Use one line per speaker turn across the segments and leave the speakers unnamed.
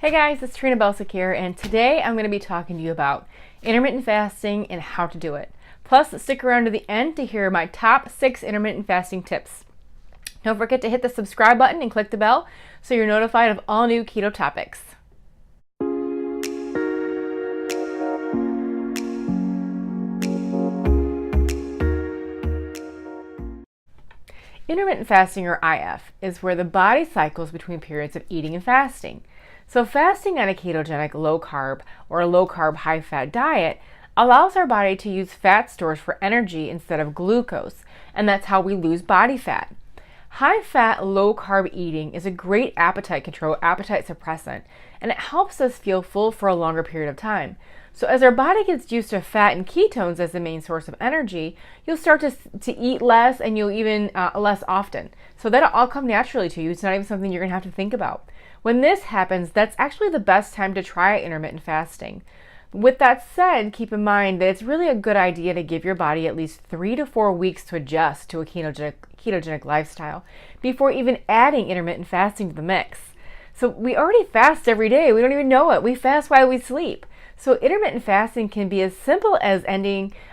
Hey guys, it's Trina Belsic here, and today I'm going to be talking to you about intermittent fasting and how to do it. Plus, stick around to the end to hear my top 6 intermittent fasting tips. Don't forget to hit the subscribe button and click the bell so you're notified of all new keto topics. Intermittent fasting, or IF, is where the body cycles between periods of eating and fasting. So fasting on a ketogenic low-carb or a low-carb high-fat diet allows our body to use fat stores for energy instead of glucose, and that's how we lose body fat. High-fat, low-carb eating is a great appetite control, appetite suppressant, and it helps us feel full for a longer period of time. So as our body gets used to fat and ketones as the main source of energy, you'll start to eat less, and you'll even less often. So that'll all come naturally to you. It's not even something you're going to have to think about. When this happens, that's actually the best time to try intermittent fasting. With that said, keep in mind that it's really a good idea to give your body at least 3 to 4 weeks to adjust to a ketogenic lifestyle before even adding intermittent fasting to the mix. So we already fast every day. We don't even know it. We fast while we sleep. So intermittent fasting can be as simple as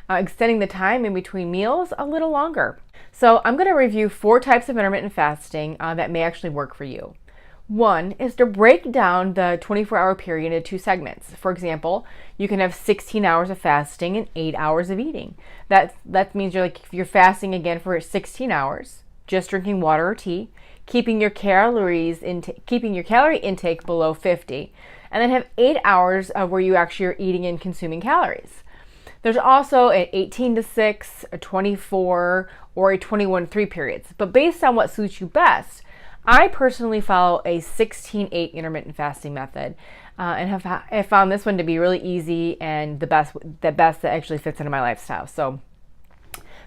extending the time in between meals a little longer. So I'm going to review 4 types of intermittent fasting that may actually work for you. One is to break down the 24-hour period into 2 segments. For example, you can have 16 hours of fasting and 8 hours of eating. That means you're fasting again for 16 hours, just drinking water or tea, keeping your calorie intake below 50, and then have 8 hours of where you actually are eating and consuming calories. There's also an 18 to 6, a 24, or a 21 to 3 periods. But based on what suits you best, I personally follow a 16-8 intermittent fasting method and have found this one to be really easy and the best that actually fits into my lifestyle. So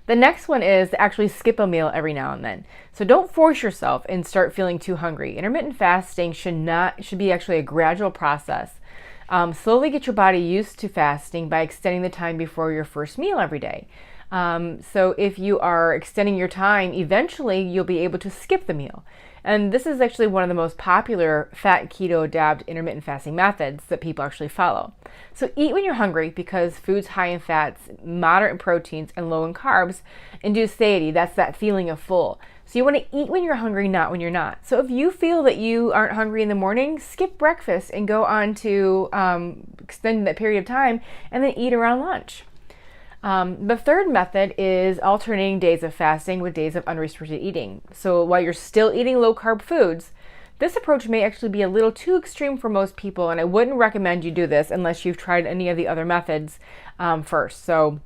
the next one is to actually skip a meal every now and then. So don't force yourself and start feeling too hungry. Intermittent fasting should be actually a gradual process. Slowly get your body used to fasting by extending the time before your first meal every day. So if you are extending your time, eventually you'll be able to skip the meal. And this is actually one of the most popular fat keto adapt intermittent fasting methods that people actually follow. So eat when you're hungry, because foods high in fats, moderate in proteins, and low in carbs induce satiety. That's that feeling of full. So you want to eat when you're hungry, not when you're not. So if you feel that you aren't hungry in the morning, skip breakfast and go on to extend that period of time and then eat around lunch. The third method is alternating days of fasting with days of unrestricted eating. So while you're still eating low-carb foods, this approach may actually be a little too extreme for most people, and I wouldn't recommend you do this unless you've tried any of the other methods first. So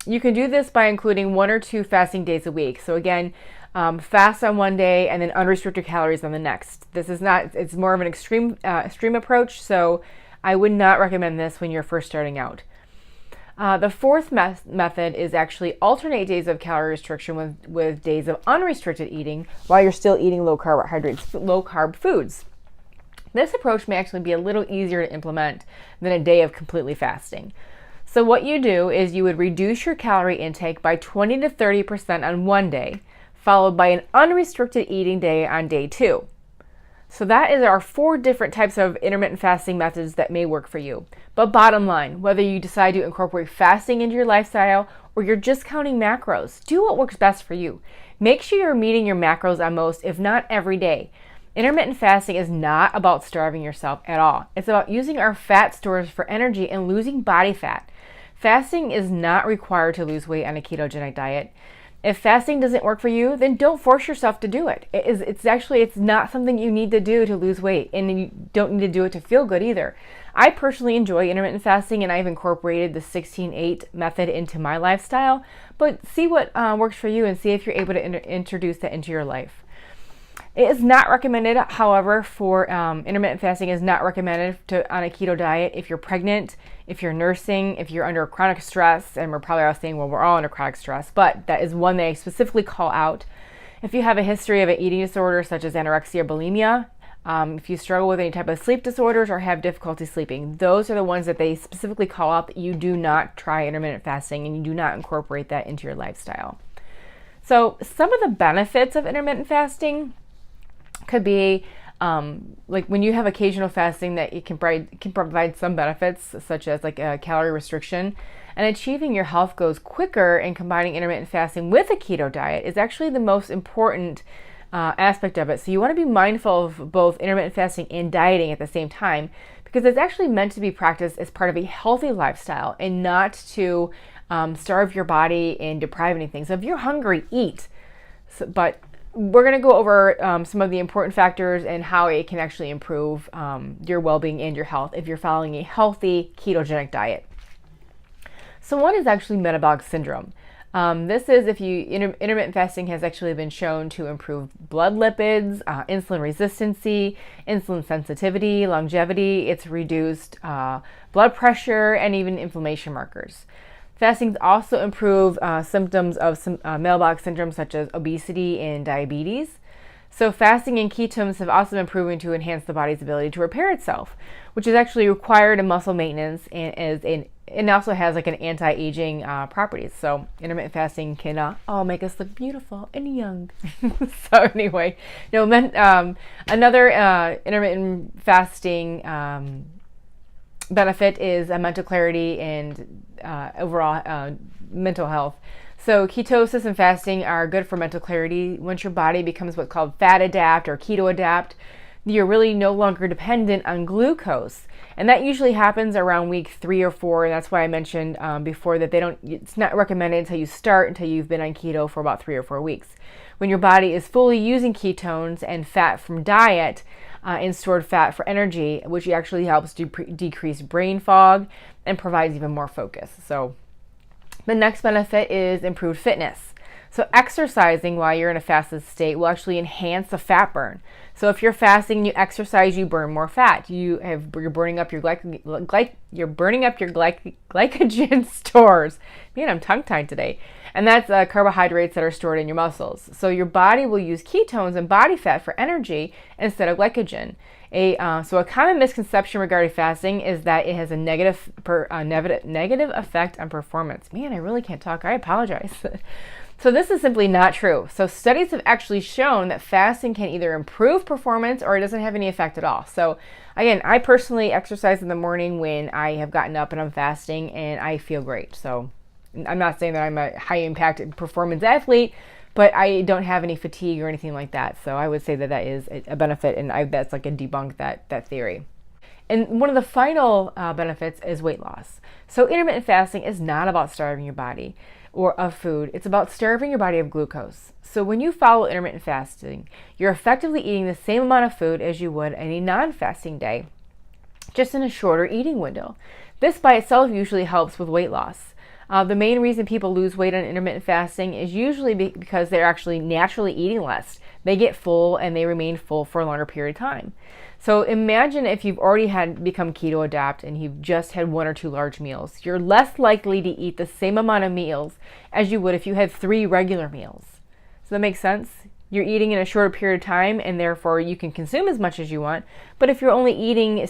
you can do this by including 1 or 2 fasting days a week. So again, fast on one day and then unrestricted calories on the next. It's more of an extreme approach, so I would not recommend this when you're first starting out. The fourth method is actually alternate days of calorie restriction with days of unrestricted eating while you're still eating low carb foods. This approach may actually be a little easier to implement than a day of completely fasting. So what you do is you would reduce your calorie intake by 20 to 30% on one day, followed by an unrestricted eating day on day 2. So that is our 4 different types of intermittent fasting methods that may work for you. But bottom line, whether you decide to incorporate fasting into your lifestyle or you're just counting macros, do what works best for you. Make sure you're meeting your macros on most, if not every day. Intermittent fasting is not about starving yourself at all. It's about using our fat stores for energy and losing body fat. Fasting is not required to lose weight on a ketogenic diet. If fasting doesn't work for you, then don't force yourself to do it. It's not something you need to do to lose weight, and you don't need to do it to feel good either. I personally enjoy intermittent fasting, and I've incorporated the 16-8 method into my lifestyle, but see what works for you and see if you're able to introduce that into your life. It is not recommended, however, for intermittent fasting is not recommended on a keto diet if you're pregnant, if you're nursing, if you're under chronic stress, and we're probably all saying, well, we're all under chronic stress, but that is one they specifically call out. If you have a history of an eating disorder such as anorexia or bulimia, if you struggle with any type of sleep disorders or have difficulty sleeping, those are the ones that they specifically call out that you do not try intermittent fasting and you do not incorporate that into your lifestyle. So some of the benefits of intermittent fasting could be Like when you have occasional fasting, that it can provide some benefits, such as like a calorie restriction, and achieving your health goals quicker, and combining intermittent fasting with a keto diet is actually the most important aspect of it. So you want to be mindful of both intermittent fasting and dieting at the same time, because it's actually meant to be practiced as part of a healthy lifestyle and not to starve your body and deprive anything. So if you're hungry, eat. But we're going to go over some of the important factors and how it can actually improve your well-being and your health if you're following a healthy ketogenic diet. So one is actually metabolic syndrome. This is if intermittent fasting has actually been shown to improve blood lipids, insulin resistancy, insulin sensitivity, longevity. It's reduced blood pressure and even inflammation markers. Fasting also improve symptoms of some metabolic syndrome, such as obesity and diabetes. So fasting and ketones have also been proven to enhance the body's ability to repair itself, which is actually required in muscle maintenance and also has like an anti-aging properties. So intermittent fasting can make us look beautiful and young. So anyway, another intermittent fasting benefit is mental clarity and overall mental health. So ketosis and fasting are good for mental clarity. Once your body becomes what's called fat adapt or keto adapt, you're really no longer dependent on glucose. And that usually happens around week 3 or 4. And that's why I mentioned before that it's not recommended until you've been on keto for about 3 or 4 weeks. When your body is fully using ketones and fat from diet and stored fat for energy, which actually helps decrease brain fog and provides even more focus. So the next benefit is improved fitness. So exercising while you're in a fasted state will actually enhance the fat burn. So if you're fasting and you exercise, you burn more fat. You're burning up your glycogen stores. Man, I'm tongue-tied today. And that's carbohydrates that are stored in your muscles. So your body will use ketones and body fat for energy instead of glycogen. So a common misconception regarding fasting is that it has a negative effect on performance. Man, I really can't talk. I apologize. So this is simply not true. So studies have actually shown that fasting can either improve performance or it doesn't have any effect at all. So again, I personally exercise in the morning when I have gotten up and I'm fasting, and I feel great. So I'm not saying that I'm a high impact performance athlete, but I don't have any fatigue or anything like that. So I would say that that is a benefit, and that's like a debunk that theory. And one of the final benefits is weight loss. So intermittent fasting is not about starving your body or of food. It's about starving your body of glucose. So when you follow intermittent fasting, you're effectively eating the same amount of food as you would in a non-fasting day, just in a shorter eating window. This by itself usually helps with weight loss. The main reason people lose weight on intermittent fasting is usually because they're actually naturally eating less. They get full and they remain full for a longer period of time. So imagine if you've already become keto adapt and you've just had 1 or 2 large meals. You're less likely to eat the same amount of meals as you would if you had 3 regular meals. Does that make sense? You're eating in a shorter period of time, and therefore you can consume as much as you want. But if you're only eating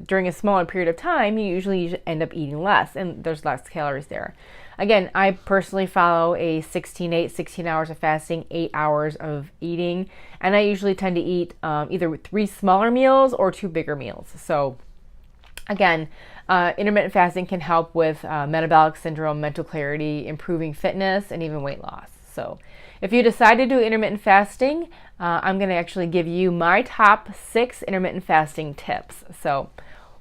during a smaller period of time, you usually end up eating less, and there's less calories there. Again, I personally follow a 16 hours of fasting, 8 hours of eating, and I usually tend to eat either 3 smaller meals or 2 bigger meals. So again, intermittent fasting can help with metabolic syndrome, mental clarity, improving fitness, and even weight loss. So if you decide to do intermittent fasting, I'm going to actually give you my top 6 intermittent fasting tips. So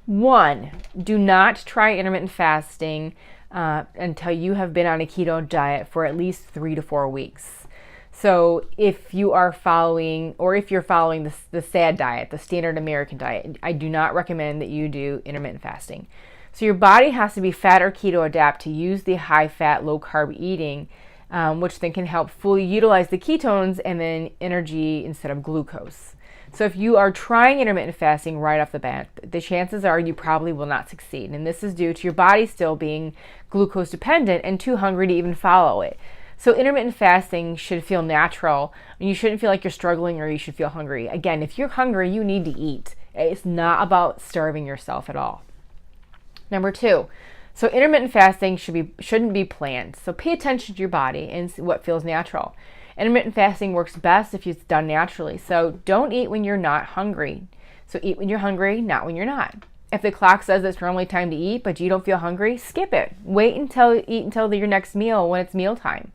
1, do not try intermittent fasting until you have been on a keto diet for at least 3 to 4 weeks. So if you're following the SAD diet, the standard American diet, I do not recommend that you do intermittent fasting. So your body has to be fat or keto adapt to use the high fat, low carb eating, which then can help fully utilize the ketones and then energy instead of glucose. So if you are trying intermittent fasting right off the bat, the chances are you probably will not succeed. And this is due to your body still being glucose dependent and too hungry to even follow it. So intermittent fasting should feel natural. You shouldn't feel like you're struggling or you should feel hungry. Again, if you're hungry, you need to eat. It's not about starving yourself at all. Number 2, so intermittent fasting shouldn't be planned. So pay attention to your body and what feels natural. Intermittent fasting works best if it's done naturally. So don't eat when you're not hungry. So eat when you're hungry, not when you're not. If the clock says it's normally time to eat, but you don't feel hungry, skip it. Eat until your next meal when it's mealtime.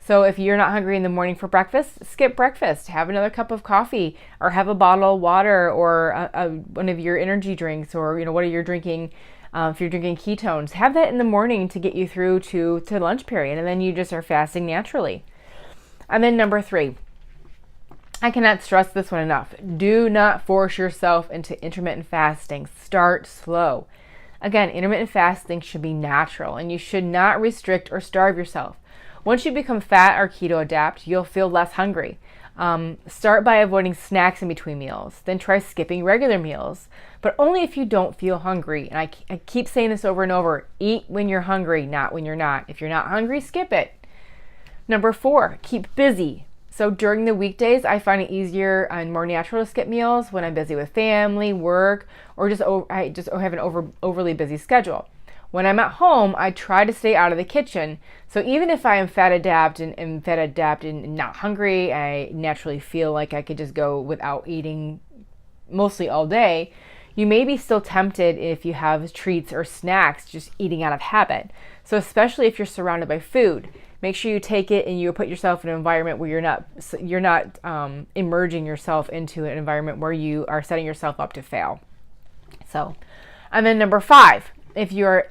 So if you're not hungry in the morning for breakfast, skip breakfast. Have another cup of coffee, or have a bottle of water, or one of your energy drinks, or what are you drinking? If you're drinking ketones, have that in the morning to get you through to lunch period, and then you just are fasting naturally. And then number 3, I cannot stress this one enough. Do not force yourself into intermittent fasting. Start slow. Again, intermittent fasting should be natural, and you should not restrict or starve yourself. Once you become fat or keto adapt, you'll feel less hungry. Start by avoiding snacks in between meals. Then try skipping regular meals, but only if you don't feel hungry. And I keep saying this over and over. Eat when you're hungry, not when you're not. If you're not hungry, skip it. Number 4, keep busy. So during the weekdays, I find it easier and more natural to skip meals when I'm busy with family, work, or I just have an overly busy schedule. When I'm at home, I try to stay out of the kitchen. So even if I am fat adapt and not hungry, I naturally feel like I could just go without eating mostly all day. You may be still tempted if you have treats or snacks, just eating out of habit. So especially if you're surrounded by food, make sure you take it and you put yourself in an environment where you're not immersing yourself into an environment where you are setting yourself up to fail. So, and then number 5, if you're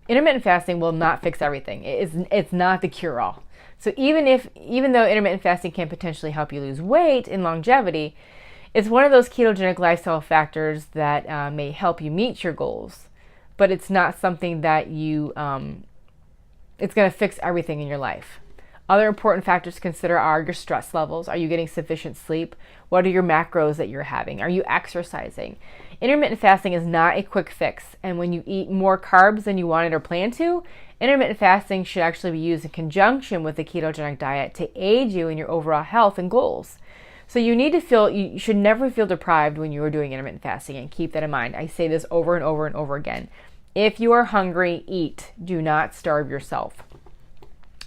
intermittent fasting will not fix everything. It's not the cure-all. So even though intermittent fasting can potentially help you lose weight and longevity, it's one of those ketogenic lifestyle factors that may help you meet your goals, but it's not something that it's going to fix everything in your life. Other important factors to consider are your stress levels. Are you getting sufficient sleep? What are your macros that you're having? Are you exercising? Intermittent fasting is not a quick fix, and when you eat more carbs than you wanted or planned to, intermittent fasting should actually be used in conjunction with the ketogenic diet to aid you in your overall health and goals. So you should never feel deprived when you are doing intermittent fasting, and keep that in mind. I say this over and over and over again. If you are hungry, eat. Do not starve yourself.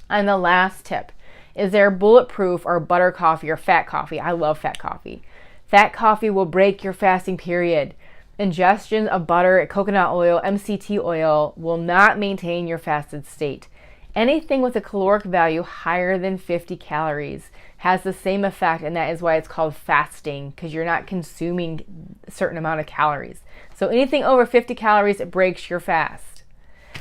And the last tip, is there bulletproof or butter coffee or fat coffee? I love fat coffee. Fat coffee will break your fasting period. Ingestion of butter, coconut oil, MCT oil will not maintain your fasted state. Anything with a caloric value higher than 50 calories has the same effect, and that is why it's called fasting, because you're not consuming a certain amount of calories. So anything over 50 calories, it breaks your fast.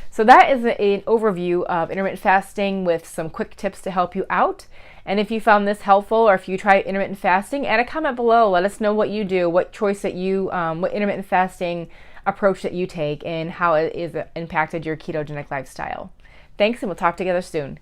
So that is an overview of intermittent fasting with some quick tips to help you out. And if you found this helpful, or if you try intermittent fasting, add a comment below. Let us know what you do, what intermittent fasting approach that you take, and how it is impacted your ketogenic lifestyle. Thanks, and we'll talk together soon.